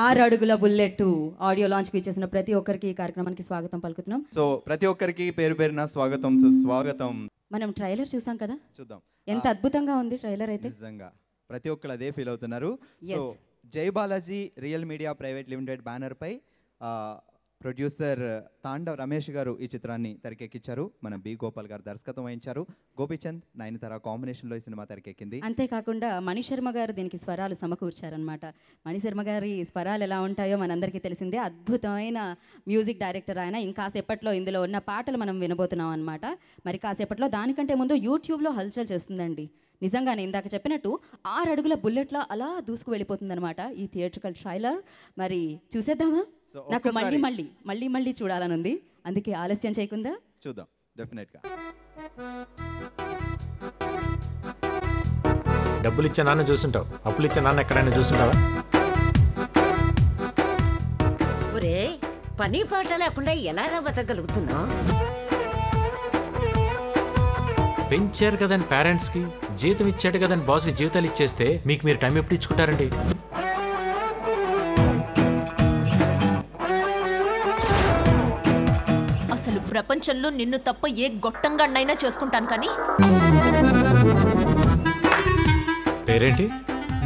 6 అడుగుల bullet audio launch కి చేసిన ప్రతి ఒక్కరికి ఈ కార్యక్రమానికి స్వాగతం పలుకుతున్నాం. సో ప్రతి ఒక్కరికి పేరు పేరున స్వాగతం సుస్వాగతం. మనం ట్రైలర్ చూసాం కదా, చూద్దాం ఎంత అద్భుతంగా ఉంది ట్రైలర్ అయితే. నిజంగా ప్రతి ఒక్కరు అదే ఫీల్ అవుతున్నారు. So Jai Balaji Real Media Private Limited banner పై ప్రొడ్యూసర్ తాండవ్ రమేష్ గారు ఈ చిత్రాన్ని తెరకెక్కించారు. మన బి గోపాల్ గారు దర్శకత్వం వహించారు. గోపీచంద్ నయనతార కాంబినేషన్లో ఈ సినిమా తెరకెక్కింది. అంతేకాకుండా మణిశర్మ గారు దీనికి స్వరాలు సమకూర్చారనమాట. మణిశర్మ గారి స్వరాలు ఎలా ఉంటాయో మనందరికీ తెలిసిందే. అద్భుతమైన మ్యూజిక్ డైరెక్టర్ ఆయన. ఇంకాసేపట్లో ఇందులో ఉన్న పాటలు మనం వినబోతున్నాం అనమాట. మరి కాసేపట్లో దానికంటే ముందు యూట్యూబ్లో హల్చల్ చేస్తుందండి. నిజంగానే ఇందాక చెప్పినట్టు 6 అడుగుల బుల్లెట్లో అలా దూసుకు వెళ్ళిపోతుంది అనమాట ఈ థియేట్రికల్ ట్రైలర్. మరి చూసేద్దామా? నాకు మళ్ళీ చూడాలని ఉంది, అందుకే ఆలస్యం చేయకుండా చూద్దాం. డెఫినెట్గా డబ్బులు ఇచ్చే నాన్న చూసుంటావు, అప్పులు ఇచ్చే నాన్న ఎక్కడైనా చూసుంటావా? ఒరే, పని పాట లేకుండా ఎలా బతకగలుగుతున్నావు? పెంచారు కదని పేరెంట్స్కి, జీతం ఇచ్చాడు కదని బాస్కి జీతాలు ఇచ్చేస్తే మీకు మీరు టైం ఎప్పుడు ఇచ్చుకుంటారండి? అసలు ప్రపంచంలో నిన్ను తప్ప ఏ గొట్టంగాన్నైనా చేసుకుంటాను కానీ. పేరేంటి?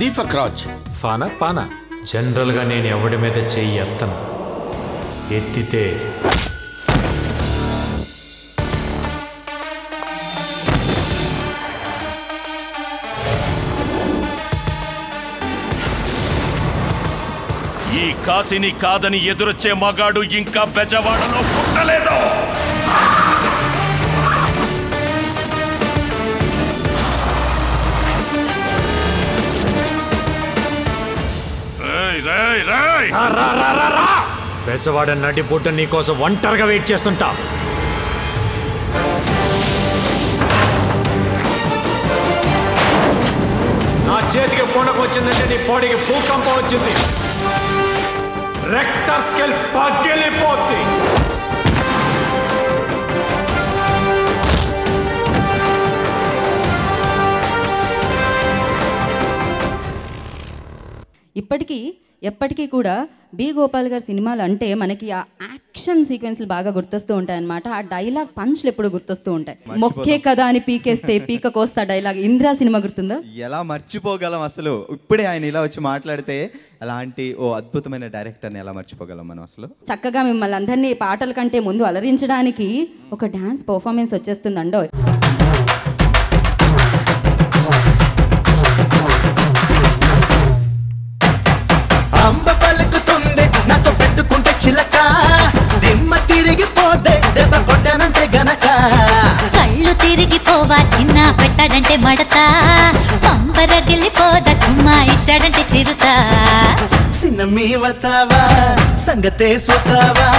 దీపక్ రాజ్. ఫానా పానా? జనరల్గా నేను ఎవడి మీద చెయ్యి ఎత్తను, ఎత్తితే ఈ కాశీని కాదని ఎదురొచ్చే మగాడు ఇంకా బెజవాడలో పుట్టలేదు. బెజవాడ నటి పుట్ట నీకోసం ఒంటరిగా వెయిట్ చేస్తుంటా. నా చేతికి పూనకు వచ్చిందంటే నీ బాడీకి భూకంపం వచ్చింది, రెక్టర్ స్కేల్ పగిలిపోద్ది. ఎప్పటికీ కూడా బి గోపాల్ గారి సినిమాలు అంటే మనకి ఆ యాక్షన్ సీక్వెన్స్లు బాగా గుర్తొస్తూ ఉంటాయన్నమాట. ఆ డైలాగ్ పంచ్లు ఎప్పుడు గుర్తొస్తూ ఉంటాయి. మొక్కే కదా అని పీకేస్తే పీక కోస్తా డైలాగ్. ఇంద్రా సినిమా గుర్తుందా? ఎలా మర్చిపోగలం అసలు? ఇప్పుడే ఆయన ఇలా వచ్చి మాట్లాడితే అలాంటి ఓ అద్భుతమైన డైరెక్టర్ని ఎలా మర్చిపోగలం మనం అసలు? చక్కగా మిమ్మల్ని అందరినీ పాటల కంటే ముందు అలరించడానికి ఒక డ్యాన్స్ పర్ఫార్మెన్స్ వచ్చేస్తుందండో. అంబ పలుకుతుంది నాతో పెట్టుకుంటే చిలక, దిమ్మ తిరిగిపోతే దెబ్బ కొట్టానంటే గనక, కళ్ళు తిరిగిపోవా చిన్న పెట్టాడంటే మడత, పంపరగిలిపోదా చుమ్మా ఇచ్చాడంటే చిరుత. సిన్నమీవతావా సంగతే సోతావా,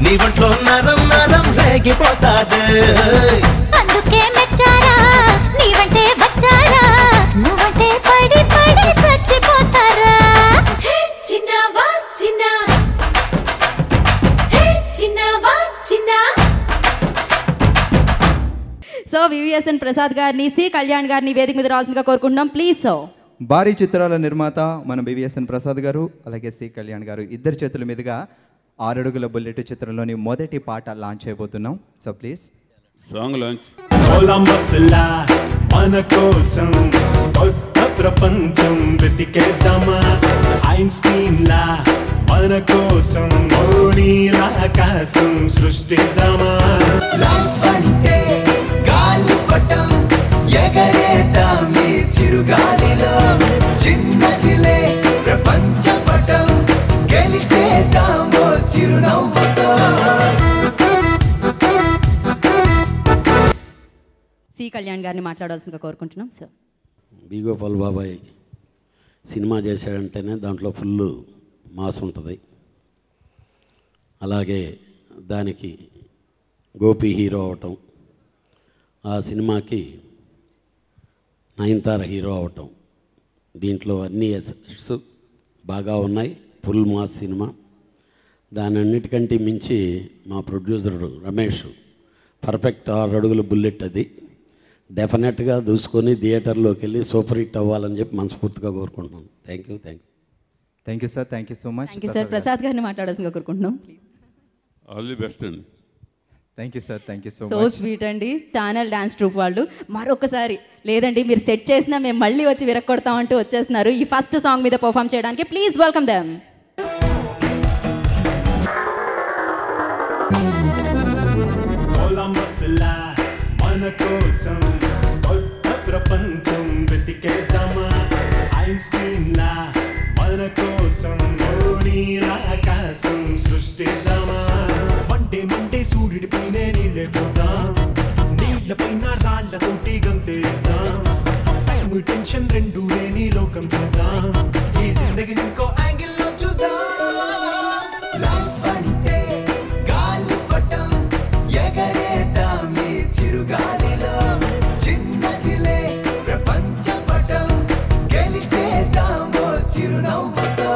నీ ఒంట్లో నరం నరం రేగిపోతాదే. అందుకే మెచ్చారా నీవంటే వచ్చారా, నువ్వంటే పడి పడి చచ్చిపోతారా. చిన్నవా చిన్న, చిన్నవా చిన్న. సో వివిఎస్ఎన్ ప్రసాద్ గారిని, సి కళ్యాణ్ గారిని వేదిక మీద రావాల్సిందిగా కోరుకుంటున్నాం ప్లీజ్. సో భారీ చిత్రాల నిర్మాత మన బివిఎస్ఎన్ ప్రసాద్ గారు అలాగే సి కళ్యాణ్ గారు ఇద్దరి చేతుల మీదుగా 6 అడుగుల బుల్లెట్ చిత్రంలోని మొదటి పాట లాంచ్ చేయబోతున్నాం. So please song launch. మన కోసం కొత్త ప్రపంచం వెతికేద్దామా, ఐన్స్టీన్ లా మన కోసం ఆకాశం సృష్టిద్దామా. లైఫ్ అంటే గాలిపటం ఎగరేద్దాం ఈ చిరుగాలిలో, చిన్నదిలే ప్రపంచ పటం గెలిచేద్దాం ఓ చిరునవ్వుతో. సి కళ్యాణ్ గారిని మాట్లాడాల్సిందిగా కోరుకుంటున్నాం. సార్ బి గోపాల్ బాబాయ్ సినిమా చేశాడంటేనే దాంట్లో ఫుల్ మాస్ ఉంటుంది. అలాగే దానికి గోపి హీరో అవటం, ఆ సినిమాకి నయనతార హీరో అవటం, దీంట్లో అన్ని ఎసెట్స్ బాగా ఉన్నాయి. Full mass cinema. దాని అన్నిటికంటే మించి మా ప్రొడ్యూసర్ రమేష్ పర్ఫెక్ట్ 6 అడుగుల బుల్లెట్ అది. డెఫినెట్గా దూసుకొని థియేటర్లోకి వెళ్ళి సూపర్ హిట్ అవ్వాలని చెప్పి మనస్ఫూర్తిగా కోరుకుంటున్నాను. Thank you. Thank you sir, thank you so much. Thank you sir. Prasad గారిని మాట్లాడాల్సిందిగా కోరుకుంటున్నాం. ఆల్ ది బెస్ట్ అండి. Thank you sir, thank you so so much. Sweet అండి. ఛానల్ డాన్స్ ట్రూప్ వాళ్ళు మరొకసారి లేదండి మీరు సెట్ చేసినా మేము మళ్ళీ వచ్చి విరక్కొడతామంటూ వచ్చేస్తున్నారు ఈ ఫస్ట్ సాంగ్ మీద పర్ఫామ్ చేయడానికి. Please welcome them. మన కోసం కొత్త ప్రపంచం వెతికేద్దామా, ఐన్స్టీన్ లా మన కోసం ఆకాశం సృష్టిద్దామా. మండే సూర్యుడి పైన నీళ్ళే పోతాం, నీళ్ళ పైన రాళ్లతోటి గంతేద్దాం. టైం టెన్షన్ రెండు లేని లోకం చూద్దాం, ఈ జిందగీని ఇంకో యాంగిల్ లో చూద్దాం. లైఫ్ అంటే గాలిపటం, ఎగరేద్దాం ఈ చిరుగాలిలో. చిన్నదిలే ప్రపంచ పటం, గెలిచేద్దాం ఓ చిరునవ్వుతో.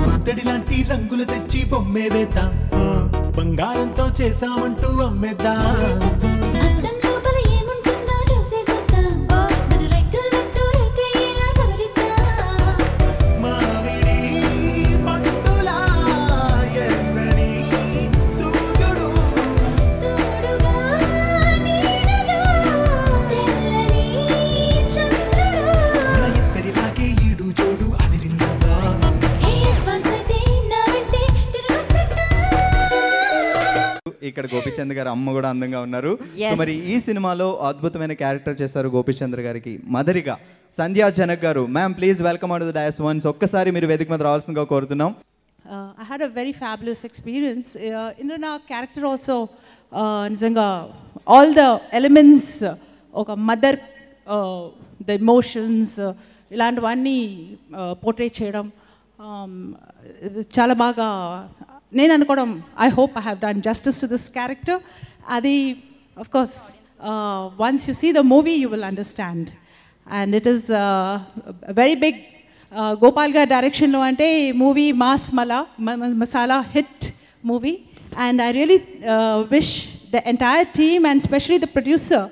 పుత్తడి లాంటి రంగులు తెచ్చి బొమ్మే వేద్దాం, బంగారంతో చేసామంటూ అమ్మేద్దాం. అద్దం లోపల ఏముంటుందో చూసేసేద్దాం, మన రైట్ టు లెఫ్ట్ రైట్ అయ్యేలా సవరిద్దాం. మామిడి పండులా ఎర్రని సూర్యుడు, తోడుగా నీడగా తెల్లని చంద్రుడు. మన ఇద్దరిలాగే ఈడు జోడు అదిరిందా. ఏ అడ్వాన్స్ అయితే నా వెంటే తిరుగుతుంటా. ఇక్కడ గోపీచంద్ గారు అమ్మ కూడా అందంగా ఉన్నారు. Yes. సో మరి ఈ సినిమాలో అద్భుతమైన క్యారెక్టర్ చేస్తారు గోపీచంద్ర గారికి మదరిగా సంధ్యా జనక్ గారు. Ma'am please welcome on to the dais once. ఒక్కసారి మీరు వేదిక మీద రావాల్సిందిగా కోరుతున్నాం. I had a very fabulous experience. In our character also, nizanga, all the elements, oka mother, the emotions, ఇలాంటివన్నీ పోర్ట్రే చేయడం చాలా బాగా నేను అనుకోవడం. I hope I have done justice to this character. అది of course once you see the movie you will understand. And it is very big. Gopal గారి డైరెక్షన్లో అంటే movie mass masala hit movie. And I really wish the entire team and specially the producer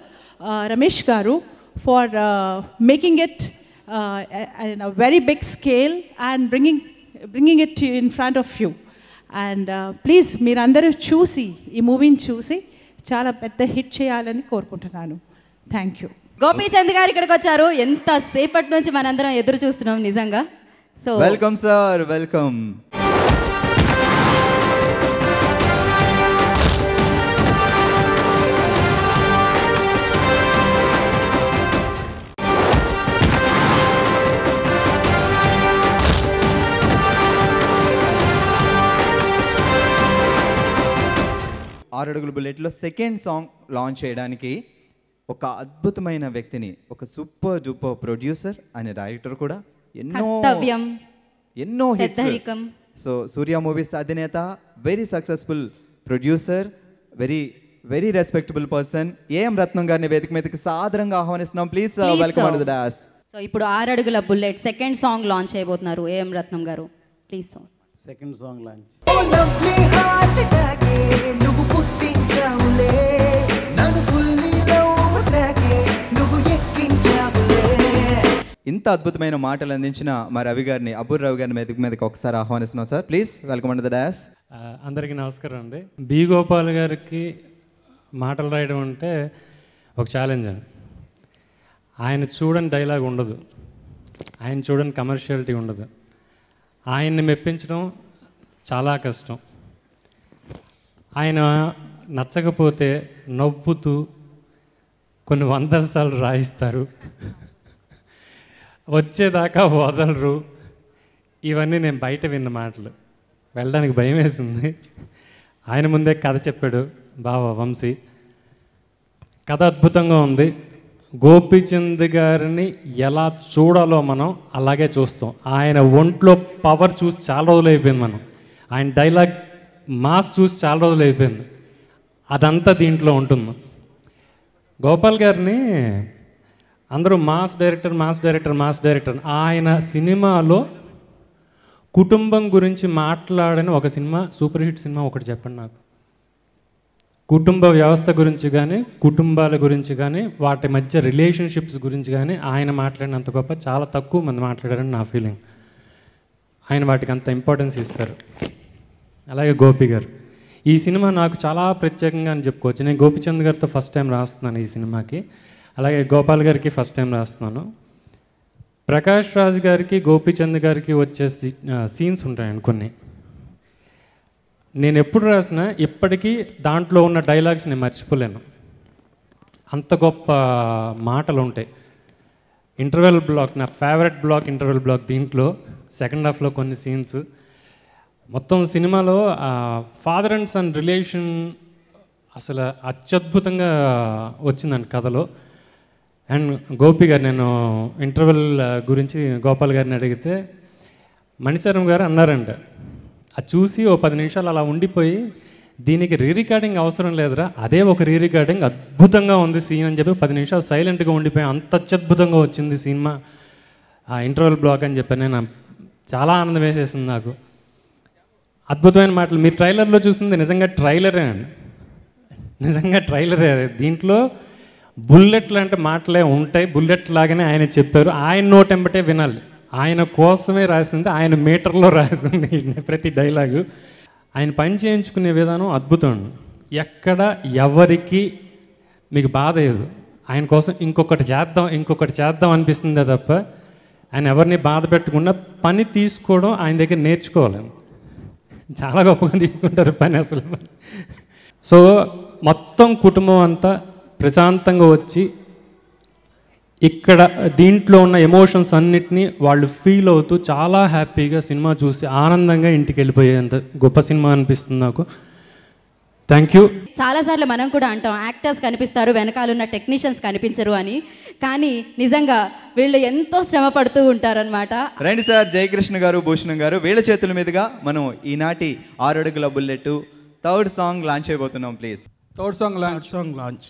Ramesh garu for making it in a very big scale and bringing it to in front of you. And please మీరందరూ చూసి ఈ మూవీని చూసి చాలా పెద్ద hit చేయాలని కోరుకుంటున్నాను. Thank you. Gopichand గారు ఇక్కడికి వచ్చారు. ఎంత సేపటి నుంచి మనందరం ఎదురు చూస్తున్నాం నిజంగా. So welcome sir, welcome. ఆరడుగుల బుల్లెట్లో సెకండ్ సాంగ్ లాంచ్ చేయడానికి ఒక అద్భుతమైన వ్యక్తిని, ఒక సూపర్ డూపర్ ప్రొడ్యూసర్ అనే డైరెక్టర్ కూడా, ఎన్నో హిట్స్. సో సూర్య మూవీస్ అధినేత, very successful producer, very respectable person A M Ratnam గారిని వేదిక మీదకి సాదరంగా ఆహ్వానిస్తున్నాం. Please welcome on to the dais. So ఇప్పుడు Aaradugula bullet second song launch చేయబోతున్నారు A M Ratnam garu. Please song. Second song launch. నువ్వు పుట్టించావులే నన్ను ఫుల్లీలో ట్రాకే నువ్వు ఎక్కించావులే. ఇంత అద్భుతమైన మాటలు అందించిన మా రవి గారిని, అబ్బుర్ రవి గారిని వేదిక మీదకి ఒకసారి ఆహ్వానిస్తున్నాం sir. Please welcome on to the DOS. అందరికీ నమస్కారం అండి. బి గోపాల్ గారికి మాటలు రాయడం అంటే ఒక ఛాలెంజ్ అండి. ఆయన చూడని డైలాగ్ ఉండదు, ఆయన చూడని కమర్షియాలిటీ ఉండదు. ఆయన్ని మెప్పించడం చాలా కష్టం. ఆయన నచ్చకపోతే నవ్వుతూ కొన్ని వందల సార్లు రాయిస్తారు, వచ్చేదాకా వదలరు. ఇవన్నీ నేను బయట విన్న మాటలు, వెళ్ళడానికి భయం వేసింది. ఆయన ముందే కథ చెప్పాడు బావ వంశీ. కథ అద్భుతంగా ఉంది. గోపీచంద్ గారిని ఎలా చూడాలో మనం అలాగే చూస్తాం. ఆయన ఒంట్లో పవర్ చూసి చాలా రోజులు అయిపోయింది. మనం ఆయన డైలాగ్ మాస్ చూసి చాలా రోజులు అయిపోయింది. అదంతా దీంట్లో ఉంటుంది. గోపాల్ గారిని అందరూ మాస్ డైరెక్టర్. ఆయన సినిమాలో కుటుంబం గురించి మాట్లాడని ఒక సినిమా, సూపర్ హిట్ సినిమా ఒకటి చెప్పండి నాకు. కుటుంబ వ్యవస్థ గురించి కానీ కుటుంబాల గురించి కానీ వాటి మధ్య రిలేషన్షిప్స్ గురించి కానీ ఆయన మాట్లాడినంత గొప్ప చాలా తక్కువ మంది మాట్లాడారని నా ఫీలింగ్. ఆయన వాటికి అంత ఇంపార్టెన్స్ ఇస్తారు. అలాగే గోపి గారు, ఈ సినిమా నాకు చాలా ప్రత్యేకంగా అని చెప్పుకోవచ్చు. నేను గోపిచంద్ గారితో ఫస్ట్ టైం రాస్తున్నాను ఈ సినిమాకి, అలాగే గోపాల్ గారికి ఫస్ట్ టైం రాస్తున్నాను. ప్రకాష్ రాజ్ గారికి గోపిచంద్ గారికి వచ్చే సీన్స్ ఉంటాయండి కొన్ని. నేను ఎప్పుడు రాసినా ఇప్పటికీ దాంట్లో ఉన్న డైలాగ్స్ నేను మర్చిపోలేను, అంత గొప్ప మాటలు ఉంటాయి. ఇంటర్వెల్ బ్లాక్, నా ఫేవరెట్ బ్లాక్ ఇంటర్వెల్ బ్లాక్. దీంట్లో సెకండ్ హాఫ్లో కొన్ని సీన్స్, మొత్తం సినిమాలో ఫాదర్ అండ్ సన్ రిలేషన్ అసలు అత్యద్భుతంగా వచ్చిందండి కథలో. అండ్ గోపి గారు, నేను ఇంటర్వెల్ గురించి గోపాల్ గారిని అడిగితే మణిశర్మ గారు అన్నారంట, అది చూసి ఓ 10 నిమిషాలు అలా ఉండిపోయి దీనికి రికార్డింగ్ అవసరం లేదురా, అదే ఒక రికార్డింగ్, అద్భుతంగా ఉంది సీన్ అని చెప్పి 10 నిమిషాలు సైలెంట్గా ఉండిపోయి అంత అత్యద్భుతంగా వచ్చింది సినిమా ఆ ఇంటర్వెల్ బ్లాక్ అని చెప్పి. నేను చాలా ఆనందం వేసేసింది నాకు. అద్భుతమైన మాటలు. మీరు ట్రైలర్లో చూసింది నిజంగా ట్రైలరే అండి, నిజంగా ట్రైలరే. దీంట్లో బుల్లెట్ లాంటి మాటలే ఉంటాయి, బుల్లెట్ లాగానే ఆయన చెప్పారు. ఆయన నోటెంబటే వినాలి, ఆయన కోసమే రాసింది, ఆయన మీటర్లో రాసింది ప్రతి డైలాగు. ఆయన పని చేయించుకునే విధానం అద్భుతం. ఎక్కడ ఎవరికి మీకు బాధ లేదు, ఆయన కోసం ఇంకొకటి చేద్దాం అనిపిస్తుందే తప్ప ఆయన ఎవరిని బాధ పెట్టకుండా పని తీసుకోవడం ఆయన దగ్గర నేర్చుకోవాలి. చాలా గొప్పగా తీసుకుంటారు పని అసలు. సో మొత్తం కుటుంబం అంతా ప్రశాంతంగా వచ్చి ఇక్కడ దీంట్లో ఉన్న ఎమోషన్స్ అన్నిటినీ వాళ్ళు ఫీల్ అవుతూ చాలా హ్యాపీగా సినిమా చూసి ఆనందంగా ఇంటికి వెళ్ళిపోయేంత గొప్ప సినిమా అనిపిస్తుంది నాకు. Thank you. చాలాసార్లు మనం కూడా అంటాం యాక్టర్స్ కనిపిస్తారు, వెనకాలన్న టెక్నీషియన్స్ కనిపించరు అని. కానీ నిజంగా వీళ్ళు ఎంతో శ్రమ పడుతూ ఉంటారనమాట. రండి సార్, జయకృష్ణ గారు, భూషణం గారు, వీళ్ళ చేతుల మీదుగా మనం ఈనాటి 6 అడుగుల బుల్లెట్ థర్డ్ సాంగ్ లాంచ్ అయిపోతున్నాం. Please third song launch.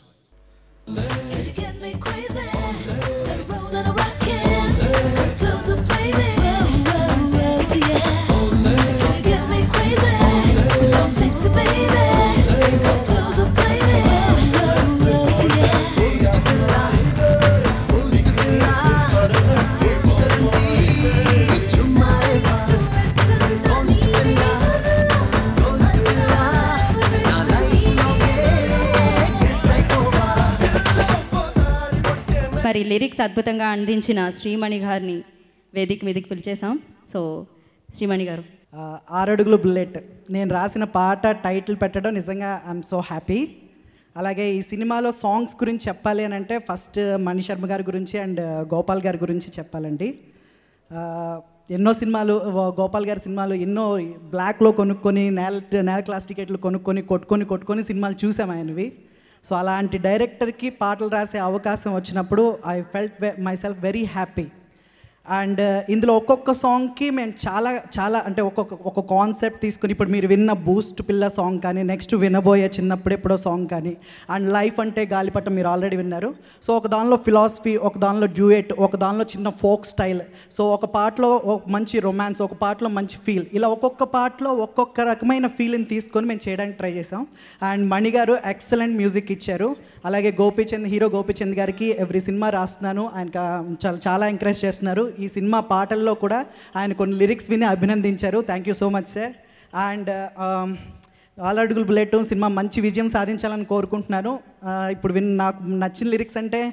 మరి లిరిక్స్ అద్భుతంగా అందించిన శ్రీమణి గారిని వేదిక మీదకి పిలిచేసాం. సో శ్రీమణి గారు. 6 అడుగుల బుల్లెట్ నేను రాసిన పాట టైటిల్ పెట్టడం నిజంగా ఐఎమ్ సో హ్యాపీ. అలాగే ఈ సినిమాలో సాంగ్స్ గురించి చెప్పాలి అని అంటే ఫస్ట్ మణిశర్మ గారి గురించి అండ్ గోపాల్ గారి గురించి చెప్పాలండి. ఎన్నో సినిమాలు, గోపాల్ గారి సినిమాలు ఎన్నో బ్లాక్లో కొనుక్కొని నేల క్లాస్ టికెట్లు కొట్టుకొని సినిమాలు చూసాం ఆయనవి. సో అలాంటి డైరెక్టర్కి పాటలు రాసే అవకాశం వచ్చినప్పుడు I felt my self very happy. And ఇందులో ఒక్కొక్క సాంగ్కి మేము చాలా అంటే ఒక్కొక్క కాన్సెప్ట్ తీసుకుని, ఇప్పుడు మీరు విన్న బూస్ట్ పిల్ల సాంగ్ కానీ, నెక్స్ట్ వినబోయే చిన్నప్పుడెప్పుడో సాంగ్ కానీ, అండ్ లైఫ్ అంటే గాలిపటం మీరు ఆల్రెడీ విన్నారు. సో ఒక దానిలో ఫిలాసఫీ, ఒక దానిలో డ్యూయెట్, ఒక దానిలో చిన్న ఫోక్ స్టైల్, సో ఒక పాటలో మంచి రొమాన్స్, ఒక పాటలో మంచి ఫీల్, ఇలా ఒక్కొక్క పాటలో ఒక్కొక్క రకమైన ఫీల్ని తీసుకొని మేము చేయడానికి ట్రై చేసాం. అండ్ మణి గారు ఎక్సలెంట్ మ్యూజిక్ ఇచ్చారు. అలాగే హీరో గోపిచంద్ గారికి ఎవ్రీ సినిమా రాస్తున్నాను, ఆయన చాలా ఎంకరేజ్ చేస్తున్నారు. ఈ సినిమా పాటల్లో కూడా ఆయన కొన్ని లిరిక్స్ విని అభినందించారు. Thank you so much sir. And 6 అడుగుల బుల్లెట్ సినిమా మంచి విజయం సాధించాలని కోరుకుంటున్నాను. ఇప్పుడు నాకు నచ్చిన లిరిక్స్ అంటే,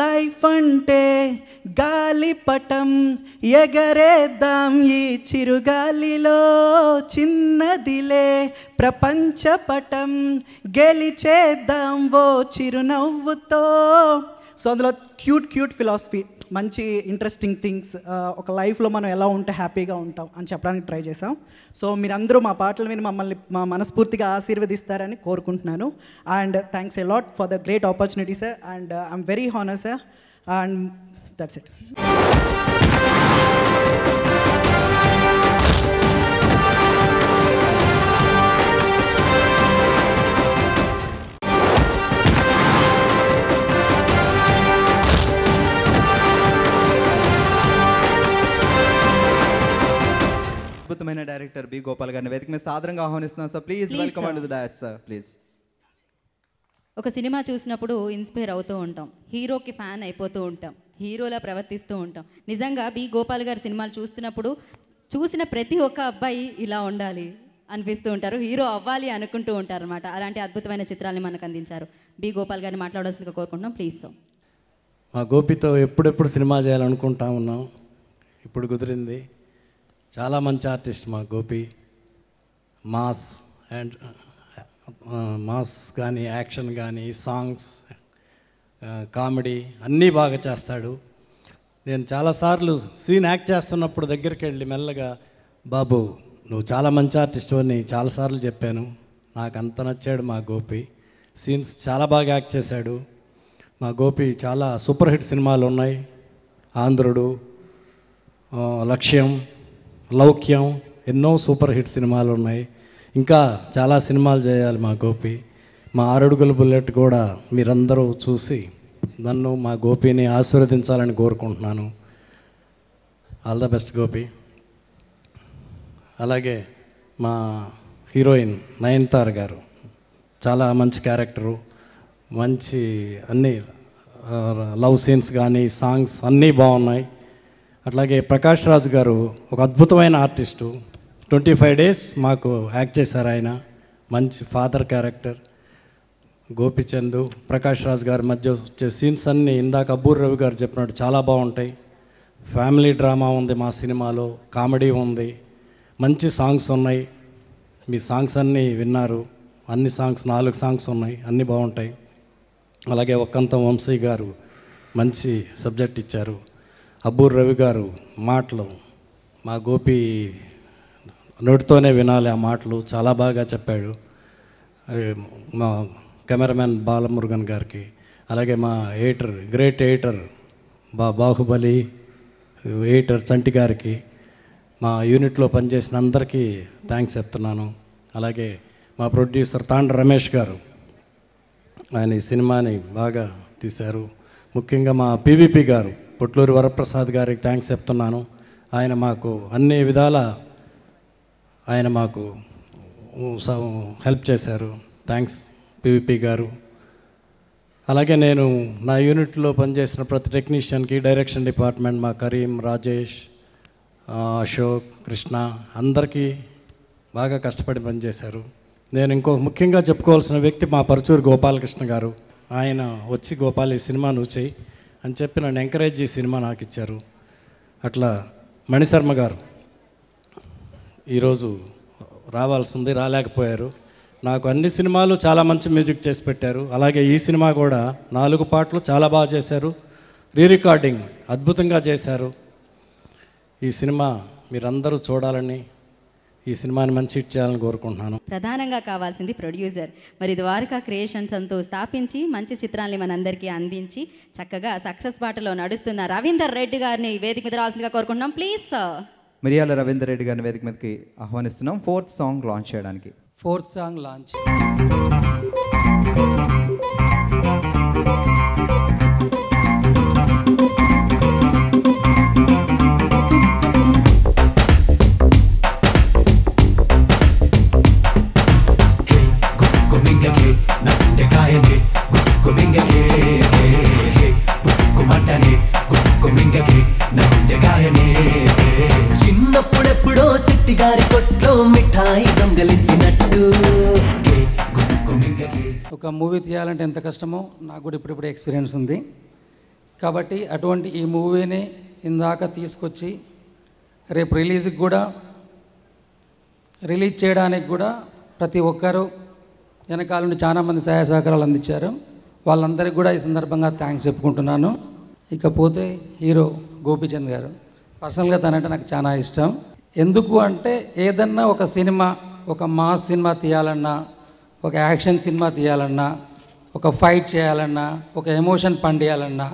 లైఫ్ అంటే గాలిపటం ఎగరేద్దాం ఈ చిరుగాలిలో, చిన్నదిలే ప్రపంచపటం గెలిచేద్దాం ఓ చిరునవ్వుతో. సో అందులో క్యూట్ ఫిలాసఫీ, మంచి ఇంట్రెస్టింగ్ థింగ్స్, ఒక లైఫ్లో మనం ఎలా ఉంటే హ్యాపీగా ఉంటాం అని చెప్పడానికి ట్రై చేసాం. సో మీరందరూ మా పాటలు విని మమ్మల్ని మనస్ఫూర్తిగా ఆశీర్వదిస్తారని కోరుకుంటున్నాను. And thanks a lot for the great opportunity sir. And I'm very honour sir. And that's it. అద్భుతమైన డైరెక్టర్ బి గోపాల్ గారిని వేదిక మీద సాదరంగా ఆహ్వానిస్తున్నాం sir. Please welcome to the dais sir. Please. ఒక సినిమా చూసినప్పుడు ఇన్స్పైర్ అవుతూ ఉంటాం, హీరోకి ఫ్యాన్ అయిపోతూ ఉంటాం, హీరోలా ప్రవర్తిస్తూ ఉంటాం. నిజంగా బి గోపాల్ గారి సినిమాలు చూస్తున్నప్పుడు చూసిన ప్రతి ఒక్క అబ్బాయి ఇలా ఉండాలి అనిపిస్తూ ఉంటారు, హీరో అవ్వాలి అనుకుంటూ ఉంటారు అనమాట. అలాంటి అద్భుతమైన చిత్రాన్ని మనకు అందించారు. బి గోపాల్ గారిని మాట్లాడాల్సిందిగా కోరుకుంటున్నాం, ప్లీజ్. సో మా గోపితో ఎప్పుడెప్పుడు సినిమా చేయాలనుకుంటా ఉన్నాం, ఇప్పుడు కుదిరింది. చాలా మంచి ఆర్టిస్ట్ మా గోపి. మాస్ అండ్ మాస్ కానీ, యాక్షన్ కానీ, సాంగ్స్, కామెడీ అన్నీ బాగా చేస్తాడు. నేను చాలాసార్లు సీన్ యాక్ట్ చేస్తున్నప్పుడు దగ్గరికి వెళ్ళి మెల్లగా, బాబు నువ్వు చాలా మంచి ఆర్టిస్ట్ అని చాలాసార్లు చెప్పాను. నాకు అంత నచ్చాడు మా గోపి. సీన్స్ చాలా బాగా యాక్ట్ చేశాడు. మా గోపి చాలా సూపర్ హిట్ సినిమాలు ఉన్నాయి. ఆంధ్రుడు, లక్ష్యం, లౌక్యం, ఎన్నో సూపర్ హిట్ సినిమాలు ఉన్నాయి. ఇంకా చాలా సినిమాలు చేయాలి మా గోపి. మా 6 అడుగుల బుల్లెట్ కూడా మీరందరూ చూసి నన్ను, మా గోపిని ఆశీర్వదించాలని కోరుకుంటున్నాను. All the best Gopi. అలాగే మా హీరోయిన్ నయనతార గారు చాలా మంచి క్యారెక్టరు, మంచి అన్నీ లవ్ సీన్స్ కానీ, సాంగ్స్ అన్నీ బాగున్నాయి. అట్లాగే ప్రకాష్ రాజ్ గారు ఒక అద్భుతమైన ఆర్టిస్టు. 25 డేస్ మాకు యాక్ట్ చేశారు ఆయన. మంచి ఫాదర్ క్యారెక్టర్. గోపిచందు, ప్రకాష్ రాజ్ గారి మధ్య వచ్చే సీన్స్ అన్నీ ఇందాక అబ్బూర్ రవి గారు చెప్పినట్టు చాలా బాగుంటాయి. ఫ్యామిలీ డ్రామా ఉంది మా సినిమాలో, కామెడీ ఉంది, మంచి సాంగ్స్ ఉన్నాయి. మీ సాంగ్స్ అన్నీ విన్నారు. అన్ని సాంగ్స్ 4 సాంగ్స్ ఉన్నాయి, అన్నీ బాగుంటాయి. అలాగే ఒక్కంతం వంశీ గారు మంచి సబ్జెక్ట్ ఇచ్చారు. అబ్బూర్ రవి గారు మాటలు మా గోపి నోటితోనే వినాలి ఆ మాటలు, చాలా బాగా చెప్పాడు. మా కెమెరామెన్ బాలమురుగన్ గారికి, అలాగే మా editor, great editor Baahubali editor Chanti గారికి, మా యూనిట్లో పనిచేసిన అందరికీ థ్యాంక్స్ చెప్తున్నాను. అలాగే మా ప్రొడ్యూసర్ తాండ రమేష్ గారు, ఆయన ఈ సినిమాని బాగా తీశారు. ముఖ్యంగా మా పీవీపీ గారు, పొట్లూరి వరప్రసాద్ గారికి థ్యాంక్స్ చెప్తున్నాను. ఆయన మాకు అన్ని విధాల ఆయన మాకు హెల్ప్ చేశారు. థ్యాంక్స్ పీవీపీ గారు. అలాగే నేను నా యూనిట్లో పనిచేసిన ప్రతి టెక్నీషియన్కి, డైరెక్షన్ డిపార్ట్మెంట్ మా కరీం, రాజేష్, అశోక్, కృష్ణ అందరికీ బాగా కష్టపడి పనిచేశారు. నేను ముఖ్యంగా చెప్పుకోవాల్సిన వ్యక్తి మా పరుచూరు గోపాలకృష్ణ గారు. ఆయన వచ్చి గోపాల్ ఈ సినిమా నువ్వు చెయ్యి అని చెప్పి నన్ను ఎంకరేజ్ చేసి సినిమా నాకు ఇచ్చారు. అట్లా మణిశర్మ గారు ఈరోజు రావాల్సింది, రాలేకపోయారు. నాకు అన్ని సినిమాలు చాలా మంచి మ్యూజిక్ చేసి పెట్టారు. అలాగే ఈ సినిమా కూడా 4 పాటలు చాలా బాగా చేశారు. రీరికార్డింగ్ అద్భుతంగా చేశారు. ఈ సినిమా మీరందరూ చూడాలని, ఈ సినిమాని మంచి హిట్ చేయాలని కోరుకుంటున్నాను. ప్రధానంగా కావాల్సింది ప్రొడ్యూసర్. మరి ద్వారకా క్రియేషన్స్ అంటూ స్థాపించి మంచి చిత్రాల్ని మనందరికీ అందించి చక్కగా సక్సెస్ బాటలో నడుస్తున్న రవీందర్ రెడ్డి గారిని వేదిక మీద రావాల్సిందిగా కోరుకుంటున్నాం, ప్లీజ్ సార్. మిరియాల రవీందర్ రెడ్డి గారిని వేదిక మీదకి ఆహ్వానిస్తున్నాం 4th సాంగ్ లాంచ్ చేయడానికి. 4th song launch. చిన్నప్పుడెప్పుడో సిట్టి గారి కొట్లో మిఠాయి దొంగలించినట్టు. ఒక మూవీ తీయాలంటే ఎంత కష్టమో నాకు కూడా ఇప్పుడిప్పుడే ఎక్స్పీరియన్స్ ఉంది. కాబట్టి అటువంటి ఈ మూవీని ఇందాక తీసుకొచ్చి రేపు రిలీజ్కి కూడా, రిలీజ్ చేయడానికి కూడా ప్రతి ఒక్కరూ వెనకాల నుండి చాలామంది సహాయ సహకారాలు అందించారు. వాళ్ళందరికీ కూడా ఈ సందర్భంగా థ్యాంక్స్ చెప్పుకుంటున్నాను. ఇకపోతే హీరో గోపీచంద్ గారు, పర్సనల్గా తనంటే నాకు చాలా ఇష్టం. ఎందుకు అంటే ఏదన్నా ఒక సినిమా, ఒక మాస్ సినిమా తీయాలన్నా, ఒక యాక్షన్ సినిమా తీయాలన్నా, ఒక ఫైట్ చేయాలన్నా, ఒక ఎమోషన్ పండియాలన్నా,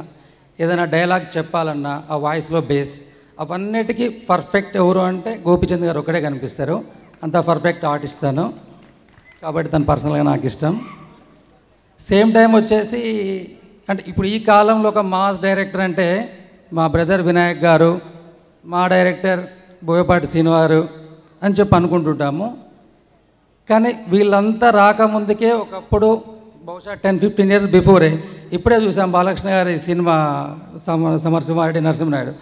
ఏదైనా డైలాగ్ చెప్పాలన్నా ఆ వాయిస్లో బేస్ అవన్నిటికీ పర్ఫెక్ట్ ఎవరు అంటే గోపీచంద్ గారు ఒకడే కనిపిస్తారు. అంత పర్ఫెక్ట్ ఆర్టిస్ట్ తను. కాబట్టి తను పర్సనల్గా నాకు ఇష్టం. సేమ్ టైం వచ్చేసి అంటే ఇప్పుడు ఈ కాలంలో ఒక మాస్ డైరెక్టర్ అంటే మా బ్రదర్ వినాయక్ గారు, మా డైరెక్టర్ బోయపాటి శ్రీనివారు అని చెప్పి అనుకుంటుంటాము. కానీ వీళ్ళంతా రాకముందుకే ఒకప్పుడు బహుశా 10-15 ఇయర్స్ బిఫోరే ఇప్పుడే చూసాం బాలకృష్ణ గారి సినిమా సమరసింహారెడ్డి నరసింహనాయుడు.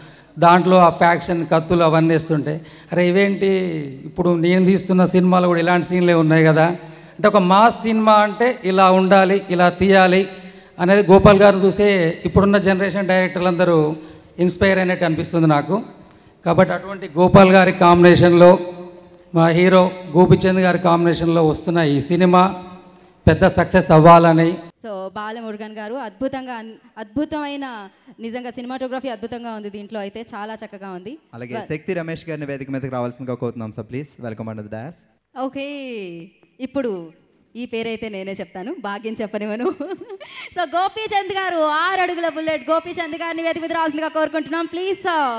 దాంట్లో ఆ ఫ్యాక్షన్ కత్తులు అవన్నీ వేస్తుంటాయి. అరే ఇవేంటి ఇప్పుడు నేను తీస్తున్న సినిమాలో కూడా ఇలాంటి సీన్లే ఉన్నాయి కదా. అంటే ఒక మాస్ సినిమా అంటే ఇలా ఉండాలి, ఇలా తీయాలి అనేది గోపాల్ గారు చూసే ఇప్పుడున్న జనరేషన్ డైరెక్టర్లు అందరూ ఇన్స్పైర్ అయినట్టు అనిపిస్తుంది నాకు. కాబట్టి అటువంటి గోపాల్ గారి కాంబినేషన్లో మా హీరో గోపిచంద్ గారి కాంబినేషన్లో వస్తున్న ఈ సినిమా పెద్ద సక్సెస్ అవ్వాలని. సో బాలమురుగన్ గారు అద్భుతమైన నిజంగా సినిమాటోగ్రఫీ అద్భుతంగా ఉంది దీంట్లో, అయితే చాలా చక్కగా ఉంది. అలాగే శక్తి రమేష్ గారిని వేదిక మీదకి రావాల్సిందిగా కోరుతున్నాం సార్. ప్లీజ్ వెల్కమ్ అండ్ డాస్. ఓకే, ఇప్పుడు ఈ పేరైతే నేనే చెప్తాను, భాగ్యం చెప్పనివను. సో గోపీచంద్ గారు 6 అడుగుల బుల్లెట్ గోపీచంద్ గారిని వేదిక మీద రావాల్సిందిగా కోరుకుంటున్నాం ప్లీజ్ సార్.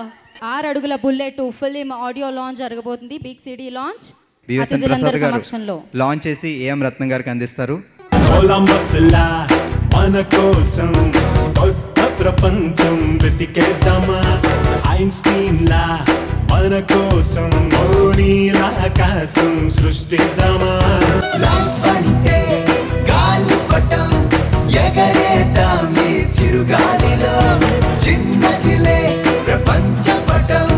6 అడుగుల బుల్లెట్ ఫిలిం ఆడియో లాంచ్ జరగబోతుంది, బిగ్ సిటీ లాంచ్. అతిథులందరి సమక్షంలో లాంచ్ చేసి ఏఎం రత్నం గారికి అందిస్తారు. మన కోసం కొత్త ప్రపంచం వెతికేద్దామా, ఐన్స్టీన్ లా మన కోసం ఆకాశం సృష్టిద్దామా. లైఫ్ అంటే గాలిపటం ఎగరేద్దాం ఈ చిరుగాలిలో, చిన్నదిలే ప్రపంచ పటం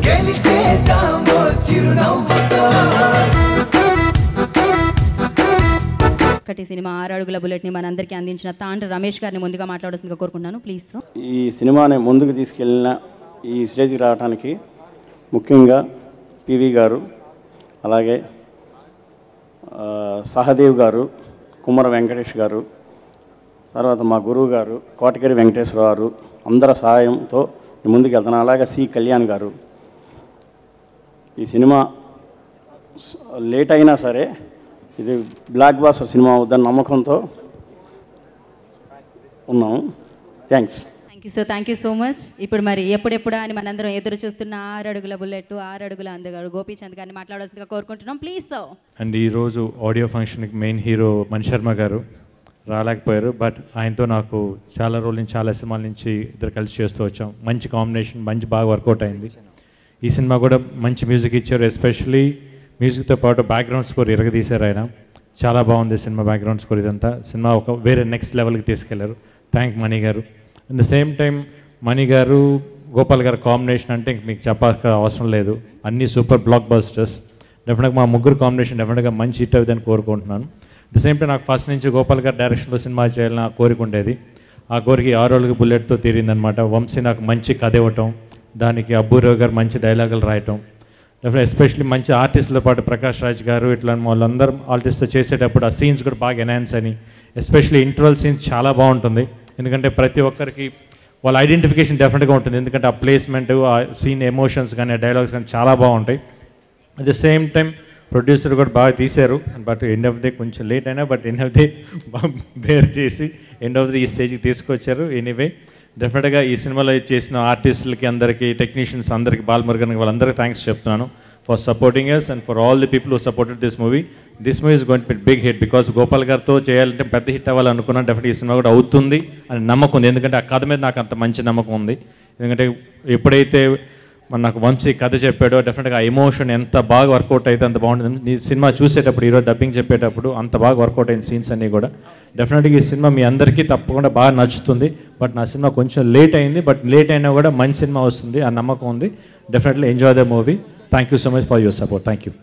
గెలిచేద్దాం ఓ చిరునవ్వుతో. ఒకటి సినిమా 6 అడుగుల బుల్లెట్ని మనందరికీ అందించిన తాండ్ర రమేష్ గారిని ముందుగా మాట్లాడాల్సిందిగా కోరుకుంటున్నాను ప్లీజ్ సార్. ఈ సినిమాని ముందుకు తీసుకెళ్ళిన ఈ స్టేజ్కి రావడానికి ముఖ్యంగా పివి గారు, అలాగే సహదేవ్ గారు, కుమ్మర వెంకటేష్ గారు, తర్వాత మా గురువు గారు కోటగిరి వెంకటేశ్వర గారు అందరి సహాయంతో ముందుకు వెళ్తున్నాను. అలాగే సి కళ్యాణ్ గారు. ఈ సినిమా లేట్ అయినా సరే ఇది బ్లాక్ బాస్టర్ సినిమా అవుతుందని నమ్మకంతో ఉన్నాము. Thanks. Thank you so much. ఇప్పుడు మరి ఎప్పుడెప్పుడా అని మనందరం ఎదురు చూస్తున్న 6 అడుగుల బుల్లెట్ 6 అడుగుల అందగాడు గోపీచంద్ గారిని మాట్లాడాల్సిందిగా కోరుకుంటున్నాం ప్లీజ్ సార్. అండ్ ఈరోజు ఆడియో ఫంక్షన్కి మెయిన్ హీరో మణిశర్మ గారు రాలేకపోయారు, బట్ ఆయనతో నాకు చాలా రోజుల నుంచి చాలా సినిమాల నుంచి ఇద్దరు కలిసి చేస్తూ వచ్చాం. మంచి కాంబినేషన్, బాగా వర్కౌట్ అయింది. ఈ సినిమా కూడా మంచి మ్యూజిక్ ఇచ్చారు, ఎస్పెషల్లీ మ్యూజిక్తో పాటు బ్యాక్గ్రౌండ్ స్కోర్ ఇరగదీశారు ఆయన. చాలా బాగుంది సినిమా బ్యాక్గ్రౌండ్ స్కోర్. ఇదంతా సినిమా ఒక వేరే నెక్స్ట్ లెవెల్కి తీసుకెళ్లారు. థ్యాంక్ మణి గారు. అట్ ద సేమ్ టైం మణి గారు గోపాల్ గారు కాంబినేషన్ అంటే మీకు చెప్పక అవసరం లేదు, అన్నీ సూపర్ బ్లాక్ బస్టర్స్. డెఫినెట్గా మా ముగ్గురు కాంబినేషన్ డెఫినెట్గా మంచి హిట్ అవుతుందని కోరుకుంటున్నాను. అట్ ద సేమ్ టైం నాకు ఫస్ట్ నుంచి గోపాల్ గారు డైరెక్షన్లో సినిమా చేయాలని ఆ కోరిక ఉండేది. ఆ కోరిక 6 రోజులకి బుల్లెట్తో తీరిందనమాట. వంశీ నాకు మంచి కథ ఇవ్వటం, దానికి అబ్బూరావు గారు మంచి డైలాగులు రాయటం, డెఫినెట్ ఎస్పెషల్లీ మంచి ఆర్టిస్టులతో పాటు ప్రకాష్ రాజ్ గారు ఇట్లా వాళ్ళందరూ ఆర్టిస్ట్తో చేసేటప్పుడు ఆ సీన్స్ కూడా బాగా ఎన్హాన్స్ అని, ఎస్పెషల్లీ ఇంటర్వల్ సీన్స్ చాలా బాగుంటుంది. ఎందుకంటే ప్రతి ఒక్కరికి వాళ్ళ ఐడెంటిఫికేషన్ డెఫినెట్గా ఉంటుంది, ఎందుకంటే ఆ ప్లేస్మెంట్, ఆ సీన్ ఎమోషన్స్ కానీ ఆ డైలాగ్స్ కానీ చాలా బాగుంటాయి. At the same time producer కూడా బాగా తీశారు. బట్ ఎండ్ ఆఫ్ డే కొంచెం లేట్ అయినా బట్ ఎండ్ ఆఫ్ డే బాగా బేర్ చేసి ఎండ్ ఆఫ్ ది ఈ స్టేజ్కి తీసుకొచ్చారు. ఎనీవే డెఫినెట్గా ఈ సినిమాలో చేసిన ఆర్టిస్టులకి అందరికీ, టెక్నీషియన్స్ అందరికీ, బాలమురుగన్ వాళ్ళందరికీ థ్యాంక్స్ చెప్తున్నాను for supporting us and for all the people who supported this movie. This movie is going to be a big hit because Gopal గారితో చేయాలంటే పెద్ద హిట్ అవ్వాలనుకున్నాను. డెఫినెట్గా ఈ సినిమా కూడా అవుతుంది అని నమ్మకం ఉంది, ఎందుకంటే ఆ కథ మీద నాకు అంత మంచి నమ్మకం ఉంది. ఎందుకంటే ఎప్పుడైతే నాకు వంశీ కథ చెప్పాడో డెఫినెట్గా ఆ ఎమోషన్ ఎంత బాగా వర్కౌట్ అయితే అంత బాగుంటుంది. ఈ సినిమా చూసేటప్పుడు ఈరోజు డబ్బింగ్ చెప్పేటప్పుడు అంత బాగా వర్కౌట్ అయిన సీన్స్ అన్నీ కూడా డెఫినెట్గా ఈ సినిమా మీ అందరికీ తప్పకుండా బాగా నచ్చుతుంది. బట్ నా సినిమా కొంచెం లేట్ అయింది, బట్ లేట్ అయినా కూడా మంచి సినిమా వస్తుంది ఆ నమ్మకం ఉంది. Definitely enjoy the movie. Thank you so much for your support. Thank you.